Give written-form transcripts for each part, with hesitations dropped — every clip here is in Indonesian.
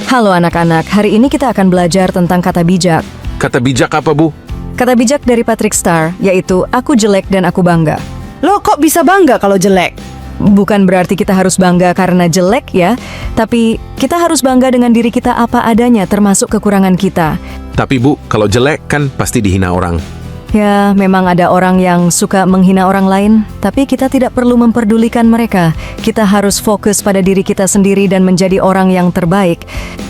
Halo anak-anak, hari ini kita akan belajar tentang kata bijak. Kata bijak apa, Bu? Kata bijak dari Patrick Star, yaitu aku jelek dan aku bangga. Lo kok bisa bangga kalau jelek? Bukan berarti kita harus bangga karena jelek ya, tapi kita harus bangga dengan diri kita apa adanya termasuk kekurangan kita. Tapi Bu, kalau jelek kan pasti dihina orang. Ya, memang ada orang yang suka menghina orang lain, tapi kita tidak perlu memperdulikan mereka. Kita harus fokus pada diri kita sendiri dan menjadi orang yang terbaik.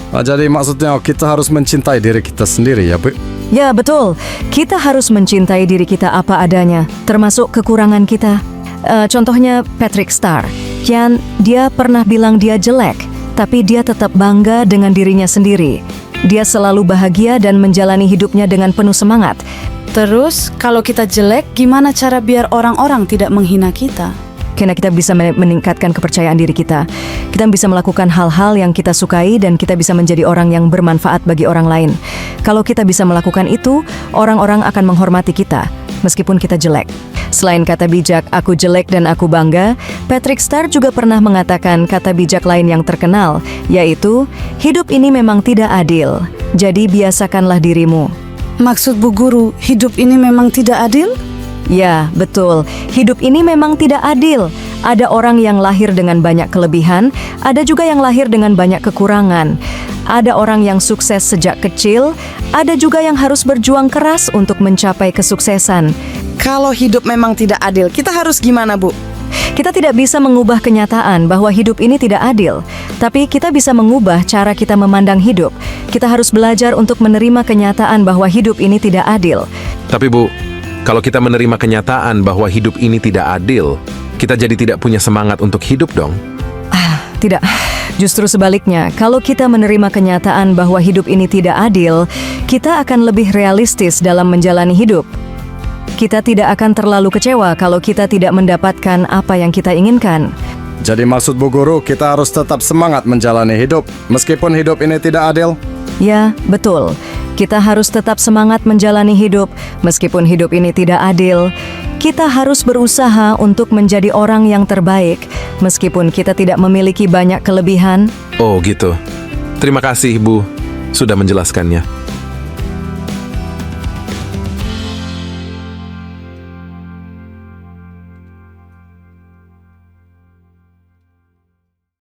Jadi maksudnya kita harus mencintai diri kita sendiri ya, Bu? Ya, betul. Kita harus mencintai diri kita apa adanya, termasuk kekurangan kita. Contohnya Patrick Star. Dia pernah bilang dia jelek, tapi dia tetap bangga dengan dirinya sendiri. Dia selalu bahagia dan menjalani hidupnya dengan penuh semangat. Terus, kalau kita jelek, gimana cara biar orang-orang tidak menghina kita? Karena kita bisa meningkatkan kepercayaan diri kita. Kita bisa melakukan hal-hal yang kita sukai dan kita bisa menjadi orang yang bermanfaat bagi orang lain. Kalau kita bisa melakukan itu, orang-orang akan menghormati kita, meskipun kita jelek. Selain kata bijak, aku jelek dan aku bangga, Patrick Star juga pernah mengatakan kata bijak lain yang terkenal, yaitu, hidup ini memang tidak adil, jadi biasakanlah dirimu. Maksud Bu Guru, hidup ini memang tidak adil? Ya, betul. Hidup ini memang tidak adil. Ada orang yang lahir dengan banyak kelebihan, ada juga yang lahir dengan banyak kekurangan. Ada orang yang sukses sejak kecil, ada juga yang harus berjuang keras untuk mencapai kesuksesan. Kalau hidup memang tidak adil, kita harus gimana, Bu? Kita tidak bisa mengubah kenyataan bahwa hidup ini tidak adil, tapi kita bisa mengubah cara kita memandang hidup. Kita harus belajar untuk menerima kenyataan bahwa hidup ini tidak adil. Tapi Bu, kalau kita menerima kenyataan bahwa hidup ini tidak adil, kita jadi tidak punya semangat untuk hidup dong. Tidak, justru sebaliknya, kalau kita menerima kenyataan bahwa hidup ini tidak adil, kita akan lebih realistis dalam menjalani hidup. Kita tidak akan terlalu kecewa kalau kita tidak mendapatkan apa yang kita inginkan. Jadi maksud Bu Guru, kita harus tetap semangat menjalani hidup, meskipun hidup ini tidak adil? Ya, betul. Kita harus tetap semangat menjalani hidup, meskipun hidup ini tidak adil. Kita harus berusaha untuk menjadi orang yang terbaik, meskipun kita tidak memiliki banyak kelebihan. Oh gitu. Terima kasih Bu, sudah menjelaskannya.